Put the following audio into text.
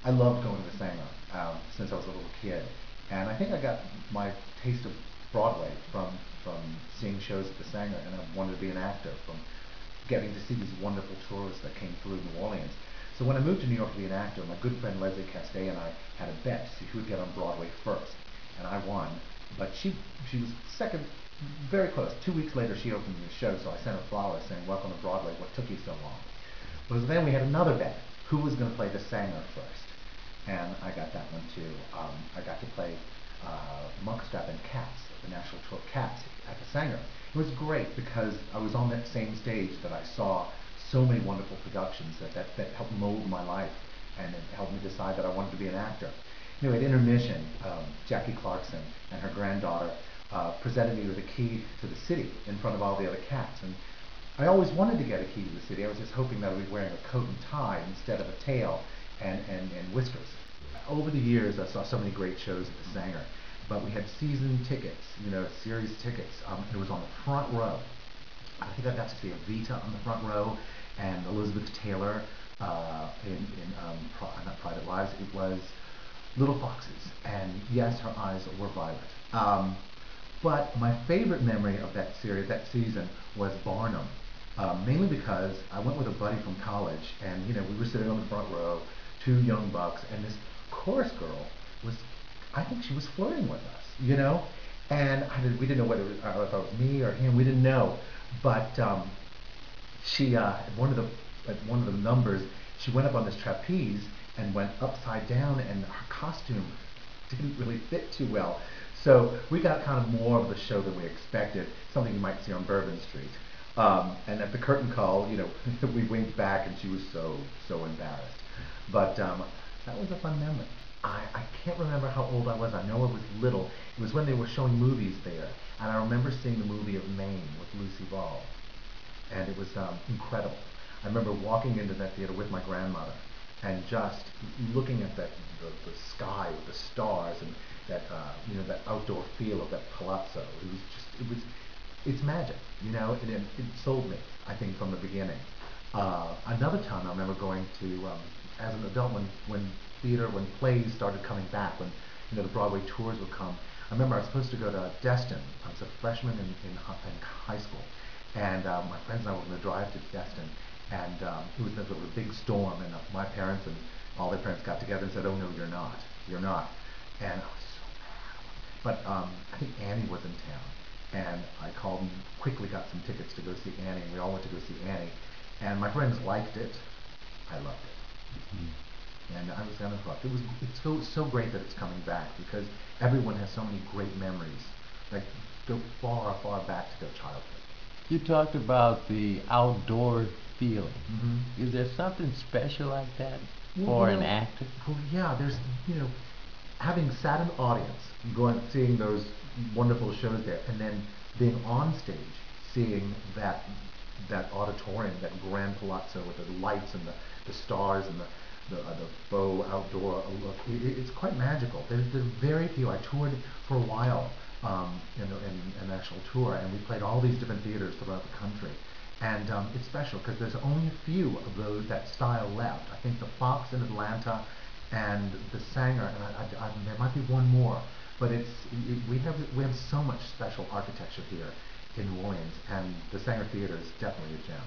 I loved going to the Sanger since I was a little kid, and I think I got my taste of Broadway from seeing shows at the Sanger, and I wanted to be an actor from getting to see these wonderful tourists that came through New Orleans. So when I moved to New York to be an actor, my good friend Leslie Castay and I had a bet to see who would get on Broadway first, and I won. But she was second, very close. 2 weeks later, she opened the show, so I sent her flowers saying, "Welcome to Broadway. What took you so long?" But then we had another bet: who was going to play the Sanger first? And I got that one too. I got to play Monkstrap and Cats, the national tour Cats at the Sanger. It was great because I was on that same stage that I saw so many wonderful productions that helped mold my life, and it helped me decide that I wanted to be an actor. You know, at intermission, Jackie Clarkson and her granddaughter presented me with a key to the city in front of all the other cats. And I always wanted to get a key to the city. I was just hoping that I would be wearing a coat and tie instead of a tail and whiskers. Over the years, I saw so many great shows at the Sanger, but we had season tickets, you know, series tickets. It was on the front row. I think I got to see Evita on the front row, and Elizabeth Taylor not Private Lives. It was Little Foxes, and yes, her eyes were violet. But my favorite memory of that series, that season, was Barnum. Mainly because I went with a buddy from college, and you know, we were sitting on the front row, two young bucks, and this chorus girl was, I think she was flirting with us, you know, and we didn't know whether if it was me or him. We didn't know, but she at one of the numbers, she went up on this trapeze and went upside down, and her costume didn't really fit too well. So we got kind of more of the show than we expected, something you might see on Bourbon Street. And at the curtain call, you know, we winked back, and she was so embarrassed. But that was a fun memory. I can't remember how old I was. I know I was little. It was when they were showing movies there, and I remember seeing the movie of Maine with Lucy Ball, and it was incredible. I remember walking into that theater with my grandmother and just looking at the sky with the stars and that you know, that outdoor feel of that palazzo. It's magic, you know, and it sold me, I think, from the beginning. Another time I remember going to as an adult, when plays started coming back, when you know, the Broadway tours would come. I remember I was supposed to go to Destin. I was a freshman in high school, and my friends and I were going to drive to Destin, and it was middle of a big storm, and my parents and all their parents got together and said, "Oh no, you're not," and I was so mad. But I think Annie was in town, and I called and quickly got some tickets to go see Annie, and we all went to go see Annie, and my friends liked it. I loved it. And I was kind of hooked. It's so great that it's coming back, because everyone has so many great memories that go far back to their childhood. You talked about the outdoor feeling. Hmm. Is there something special like that Well, for an actor? well, yeah. There's, you know, having sat in the audience, going seeing those wonderful shows there, and then being on stage, seeing that auditorium, that grand palazzo with the lights and the stars and the faux outdoor look. It's quite magical. There's very few. I toured for a while in an actual tour, and we played all these different theaters throughout the country. And it's special because there's only a few of those that style left. I think the Fox in Atlanta and the Sanger, and there might be one more, but we have so much special architecture here in New Orleans, and the Sanger Theater is definitely a gem.